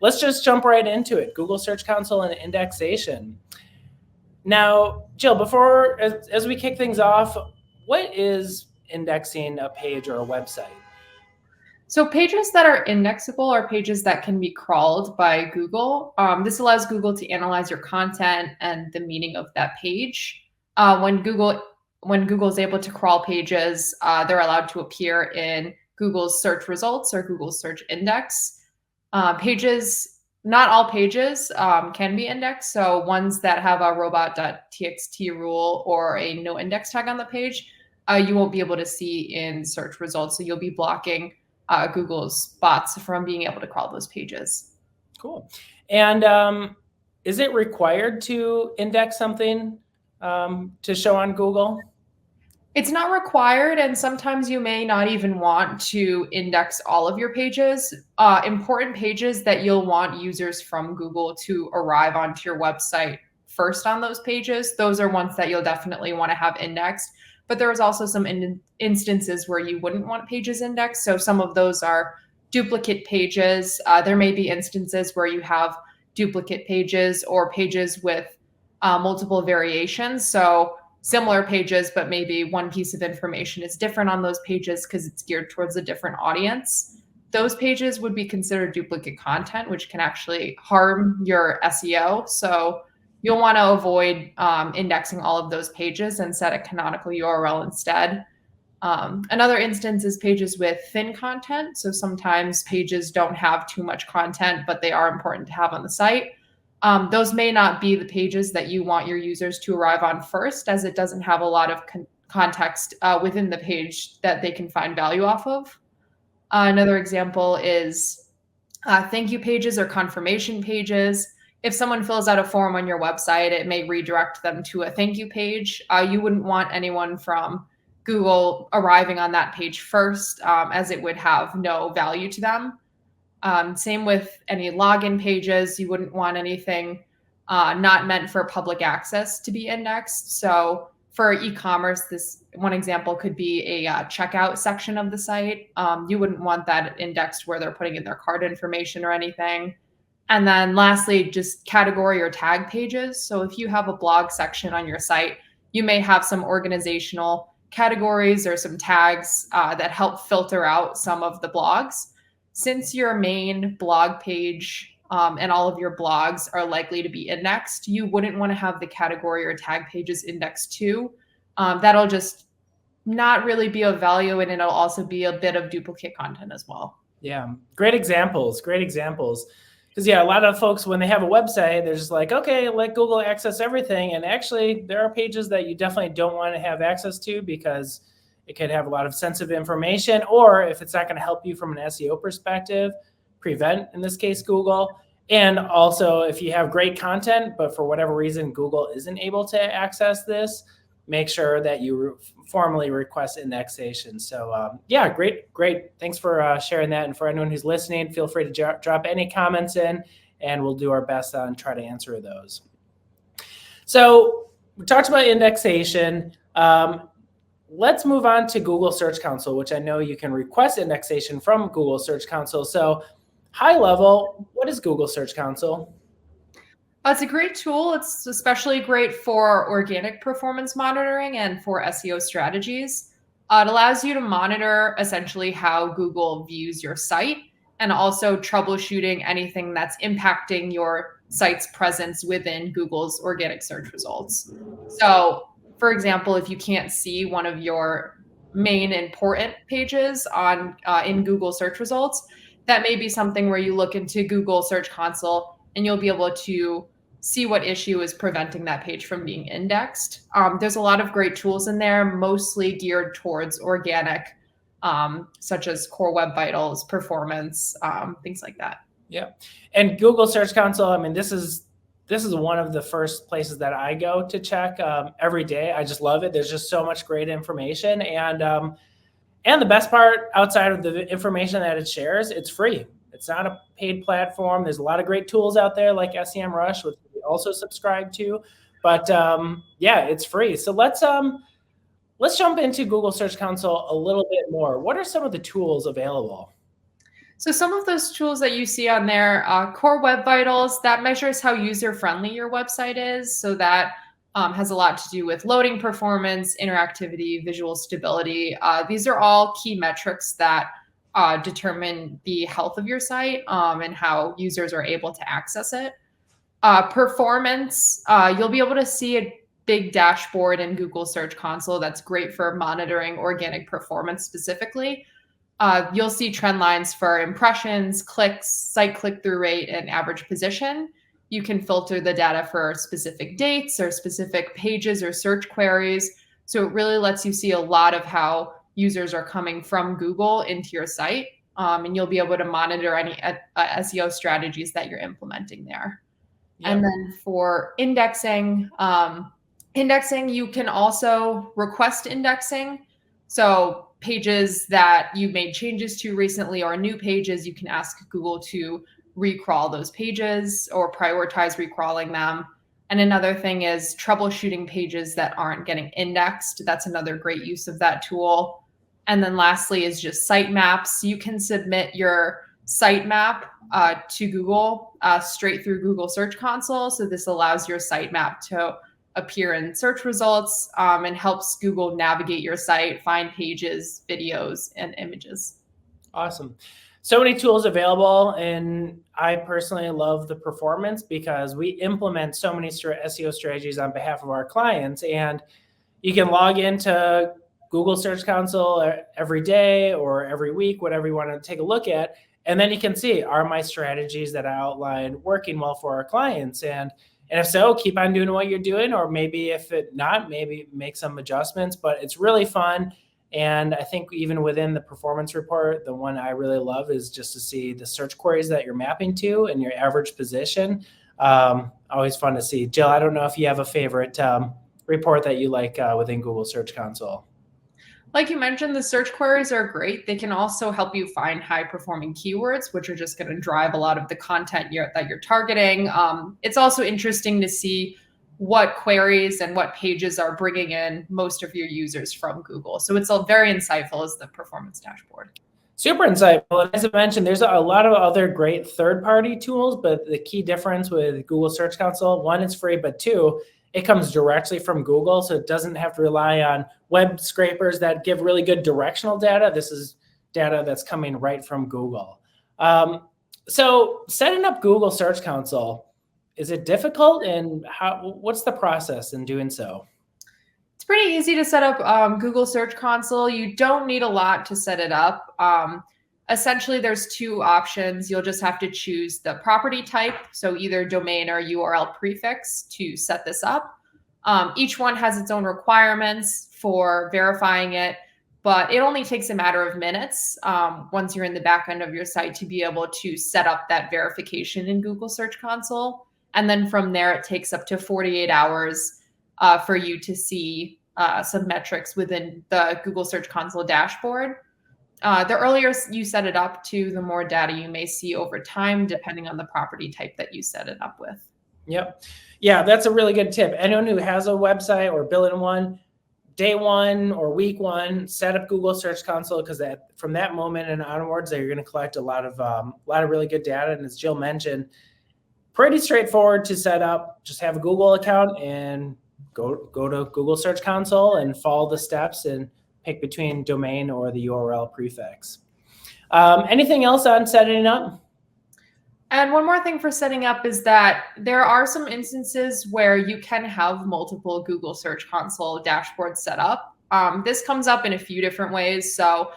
let's just jump right into it. Google Search Console and indexation. Now, Jill, before, as we kick things off, what is indexing a page or a website? So pages that are indexable are pages that can be crawled by Google. This allows Google to analyze your content and the meaning of that page. When Google is able to crawl pages, they're allowed to appear in Google's search results or Google's search index. Not all pages can be indexed. So ones that have a robot.txt rule or a no index tag on the page, you won't be able to see in search results. So you'll be blocking Google's bots from being able to crawl those pages. Cool. And is it required to index something to show on Google? It's not required, and sometimes you may not even want to index all of your pages. Important pages that you'll want users from Google to arrive onto your website first on those pages, those are ones that you'll definitely want to have indexed. But there is also some instances where you wouldn't want pages indexed. So some of those are duplicate pages. There may be instances where you have duplicate pages or pages with multiple variations. So similar pages, but maybe one piece of information is different on those pages because it's geared towards a different audience. Those pages would be considered duplicate content, which can actually harm your SEO. So you'll want to avoid indexing all of those pages and set a canonical URL instead. Another instance is pages with thin content. So sometimes pages don't have too much content, but they are important to have on the site. Those may not be the pages that you want your users to arrive on first, as it doesn't have a lot of context within the page that they can find value off of. Another example is thank you pages or confirmation pages. If someone fills out a form on your website, it may redirect them to a thank you page. You wouldn't want anyone from Google arriving on that page first, as it would have no value to them. Same with any login pages. You wouldn't want anything not meant for public access to be indexed. So for e-commerce, this one example could be a checkout section of the site. You wouldn't want that indexed where they're putting in their card information or anything. And then lastly, just category or tag pages. So if you have a blog section on your site, you may have some organizational categories or some tags that help filter out some of the blogs. Since your main blog page and all of your blogs are likely to be indexed, you wouldn't want to have the category or tag pages indexed too. That'll just not really be of value, and it'll also be a bit of duplicate content as well. Yeah, great examples, great examples. Because yeah, a lot of folks, when they have a website, they're just like, okay, let Google access everything. And actually, there are pages that you definitely don't want to have access to because it could have a lot of sensitive information, or if it's not going to help you from an SEO perspective, prevent, in this case, Google. And also, if you have great content, but for whatever reason, Google isn't able to access this, make sure that you formally request indexation. So yeah, great. Thanks for sharing that. And for anyone who's listening, feel free to drop any comments in, and we'll do our best and try to answer those. So we talked about indexation. Let's move on to Google Search Console, which I know you can request indexation from Google Search Console. So high level, what is Google Search Console? It's a great tool. It's especially great for organic performance monitoring and for SEO strategies. It allows you to monitor essentially how Google views your site and also troubleshooting anything that's impacting your site's presence within Google's organic search results. So, for example, if you can't see one of your main important pages in Google search results, that may be something where you look into Google Search Console and you'll be able to see what issue is preventing that page from being indexed. There's a lot of great tools in there, mostly geared towards organic, such as Core Web Vitals, performance, things like that. Yeah, and Google Search Console, I mean, this is one of the first places that I go to check every day. I just love it. There's just so much great information, and the best part, outside of the information that it shares, it's free. It's not a paid platform. There's a lot of great tools out there like SEMrush, which we also subscribe to. But yeah, it's free. So let's jump into Google Search Console a little bit more. What are some of the tools available? So some of those tools that you see on there, Core Web Vitals, that measures how user-friendly your website is. So that has a lot to do with loading performance, interactivity, visual stability. These are all key metrics that determine the health of your site and how users are able to access it. Performance, you'll be able to see a big dashboard in Google Search Console that's great for monitoring organic performance specifically. You'll see trend lines for impressions, clicks, site click-through rate, and average position. You can filter the data for specific dates or specific pages or search queries. So it really lets you see a lot of how users are coming from Google into your site. And you'll be able to monitor any SEO strategies that you're implementing there. Yep. And then for indexing, you can also request indexing. So pages that you made changes to recently or new pages, you can ask Google to recrawl those pages or prioritize recrawling them. And another thing is troubleshooting pages that aren't getting indexed. That's another great use of that tool. And then lastly is just sitemaps. You can submit your sitemap to Google straight through Google Search Console. So this allows your sitemap to appear in search results and helps Google navigate your site, find pages, videos, and images. Awesome. So many tools available, and I personally love the performance because we implement so many SEO strategies on behalf of our clients, and you can log into Google Search Console every day or every week, whatever you want to take a look at, and then you can see, are my strategies that I outlined working well for our clients? And if so, keep on doing what you're doing, or maybe if it not, maybe make some adjustments, but it's really fun. And I think even within the performance report, the one I really love is just to see the search queries that you're mapping to and your average position. Always fun to see. Jill, I don't know if you have a favorite report that you like within Google Search Console. Like you mentioned, the search queries are great. They can also help you find high-performing keywords, which are just going to drive a lot of the content that you're targeting. It's also interesting to see what queries and what pages are bringing in most of your users from Google. So it's all very insightful as the performance dashboard. Super insightful. And as I mentioned, there's a lot of other great third-party tools, but the key difference with Google Search Console, one, it's free, but two, it comes directly from Google, so it doesn't have to rely on web scrapers that give really good directional data. This is data that's coming right from Google. So setting up Google Search Console, is it difficult, and what's the process in doing so? It's pretty easy to set up Google Search Console. You don't need a lot to set it up. Essentially, there's two options. You'll just have to choose the property type, so either domain or URL prefix to set this up. Each one has its own requirements for verifying it, but it only takes a matter of minutes once you're in the back end of your site to be able to set up that verification in Google Search Console. And then from there, it takes up to 48 hours for you to see some metrics within the Google Search Console dashboard. The earlier you set it up to, the more data you may see over time, depending on the property type that you set it up with. Yep. Yeah, that's a really good tip. Anyone who has a website or building one, day one or week one, set up Google Search Console, because from that moment and onwards, you're going to collect a lot of really good data. And as Jill mentioned, pretty straightforward to set up. Just have a Google account and go to Google Search Console and follow the steps and pick between domain or the URL prefix. Anything else on setting up? And one more thing for setting up is that there are some instances where you can have multiple Google Search Console dashboards set up. This comes up in a few different ways. So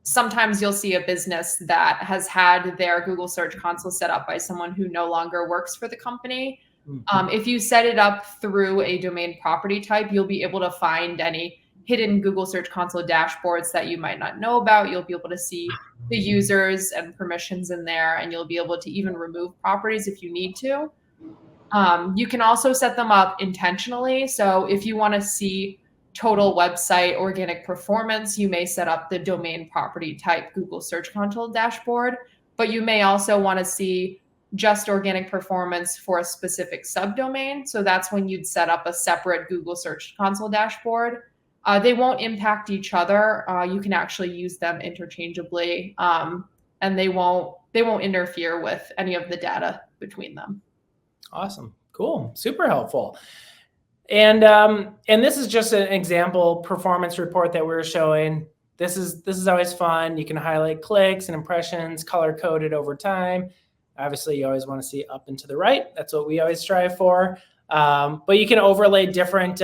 sometimes you'll see a business that has had their Google Search Console set up by someone who no longer works for the company. Mm-hmm. If you set it up through a domain property type, you'll be able to find any hidden Google Search Console dashboards that you might not know about. You'll be able to see the users and permissions in there, and you'll be able to even remove properties if you need to. You can also set them up intentionally. So if you want to see total website organic performance, you may set up the domain property type Google Search Console dashboard, but you may also want to see just organic performance for a specific subdomain. So that's when you'd set up a separate Google Search Console dashboard. They won't impact each other. You can actually use them interchangeably. and they won't interfere with any of the data between them. Awesome. Cool. Super helpful. And this is just an example performance report that we're showing. This is always fun. You can highlight clicks and impressions, color coded over time. Obviously, you always want to see up and to the right. That's what we always strive for. But you can overlay different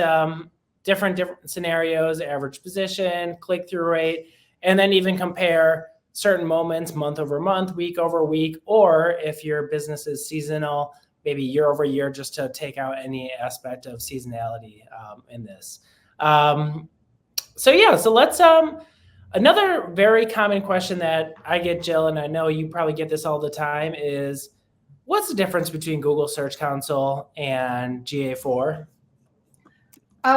scenarios, average position, click-through rate, and then even compare certain moments month over month, week over week, or if your business is seasonal, maybe year over year, just to take out any aspect of seasonality in this. So let's, another very common question that I get, Jill, and I know you probably get this all the time, is what's the difference between Google Search Console and GA4?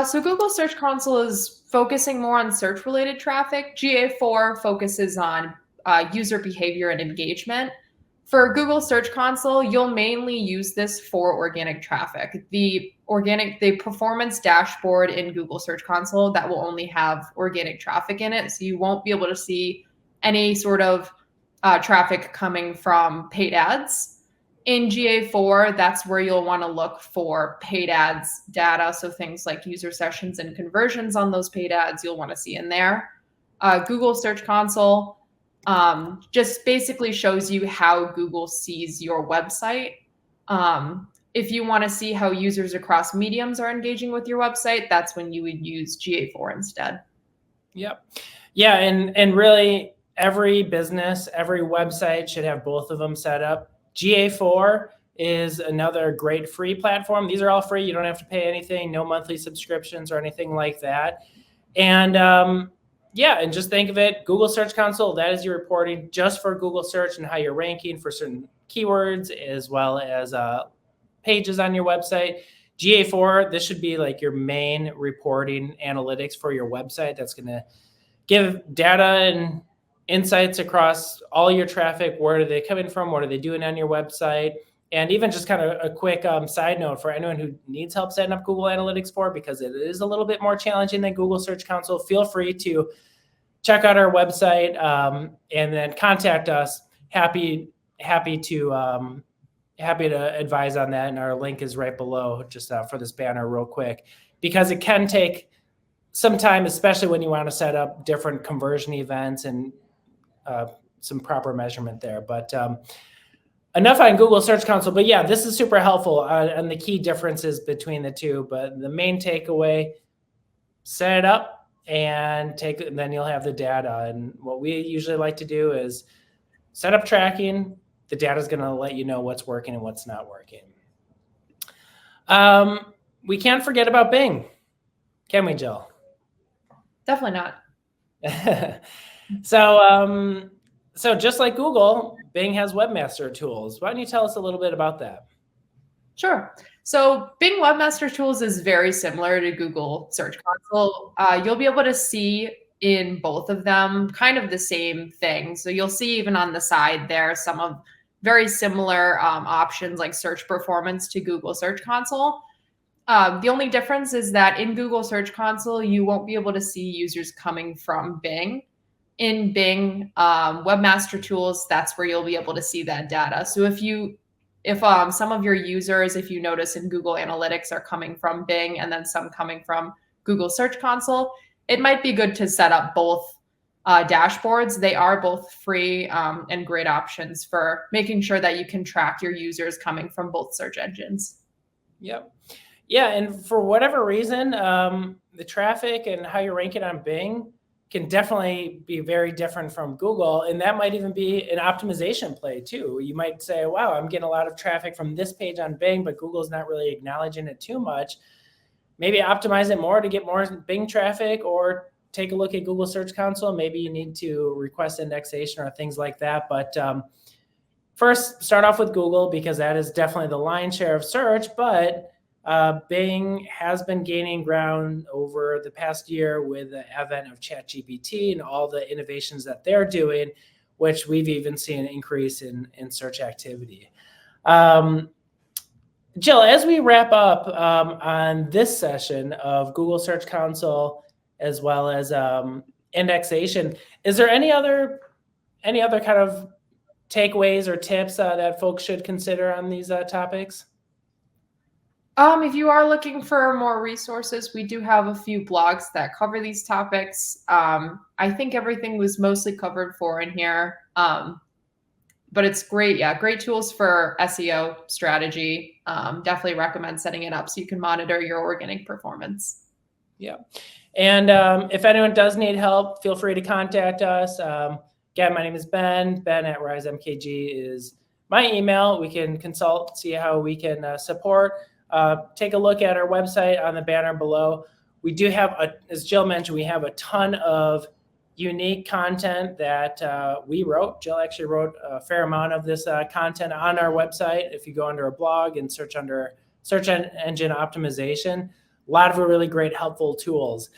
So Google Search Console is focusing more on search-related traffic. GA4 focuses on user behavior and engagement. For Google Search Console, you'll mainly use this for organic traffic. The performance dashboard in Google Search Console, that will only have organic traffic in it. So you won't be able to see any sort of traffic coming from paid ads. In GA4, that's where you'll want to look for paid ads data. So things like user sessions and conversions on those paid ads, you'll want to see in there. Google Search Console just basically shows you how Google sees your website. If you want to see how users across mediums are engaging with your website, that's when you would use GA4 instead. Yep. Yeah, and really every business, every website should have both of them set up. GA4 is another great free platform. These are all free. You don't have to pay anything, no monthly subscriptions or anything like that. And and just think of it, Google Search Console, that is your reporting just for Google Search and how you're ranking for certain keywords, as well as pages on your website. GA4, this should be like your main reporting analytics for your website. That's going to give data and insights across all your traffic. Where are they coming from? What are they doing on your website? And even just kind of a quick side note for anyone who needs help setting up Google Analytics 4, because it is a little bit more challenging than Google Search Console, feel free to check out our website and then contact us. Happy to advise on that. And our link is right below, just for this banner real quick, because it can take some time, especially when you want to set up different conversion events and some proper measurement there. But enough on Google Search Console. But yeah, this is super helpful on the key differences between the two. But the main takeaway, set it up and then you'll have the data. And what we usually like to do is set up tracking. The data is going to let you know what's working and what's not working. We can't forget about Bing, can we, Jill? Definitely not. So just like Google, Bing has webmaster tools. Why don't you tell us a little bit about that? Sure. So Bing Webmaster Tools is very similar to Google Search Console. You'll be able to see in both of them kind of the same thing. So you'll see even on the side there some of very similar options like search performance to Google Search Console. The only difference is that in Google Search Console, you won't be able to see users coming from Bing. In Bing Webmaster Tools, that's where you'll be able to see that data. So if some of your users, if you notice in Google Analytics, are coming from Bing and then some coming from Google Search Console, it might be good to set up both dashboards. They are both free and great options for making sure that you can track your users coming from both search engines. Yep. Yeah, and for whatever reason, the traffic and how you're ranking on Bing can definitely be very different from Google. And that might even be an optimization play too. You might say, wow, I'm getting a lot of traffic from this page on Bing, but Google's not really acknowledging it too much. Maybe optimize it more to get more Bing traffic, or take a look at Google Search Console. Maybe you need to request indexation or things like that. But first, start off with Google, because that is definitely the lion's share of search. But Bing has been gaining ground over the past year with the advent of ChatGPT and all the innovations that they're doing, which we've even seen an increase in search activity. Jill, as we wrap up on this session of Google Search Console as well as indexation, is there any other kind of takeaways or tips that folks should consider on these topics? If you are looking for more resources, we do have a few blogs that cover these topics. I think everything was mostly covered for in here. But it's great. Yeah, great tools for SEO strategy. Definitely recommend setting it up so you can monitor your organic performance. Yeah. And if anyone does need help, feel free to contact us. Again, my name is Ben. Ben at RiseMKG is my email. We can consult, see how we can support. Take a look at our website on the banner below. We do have, as Jill mentioned, we have a ton of unique content that we wrote. Jill actually wrote a fair amount of this content on our website. If you go under a blog and search under search engine optimization, a lot of really great helpful tools.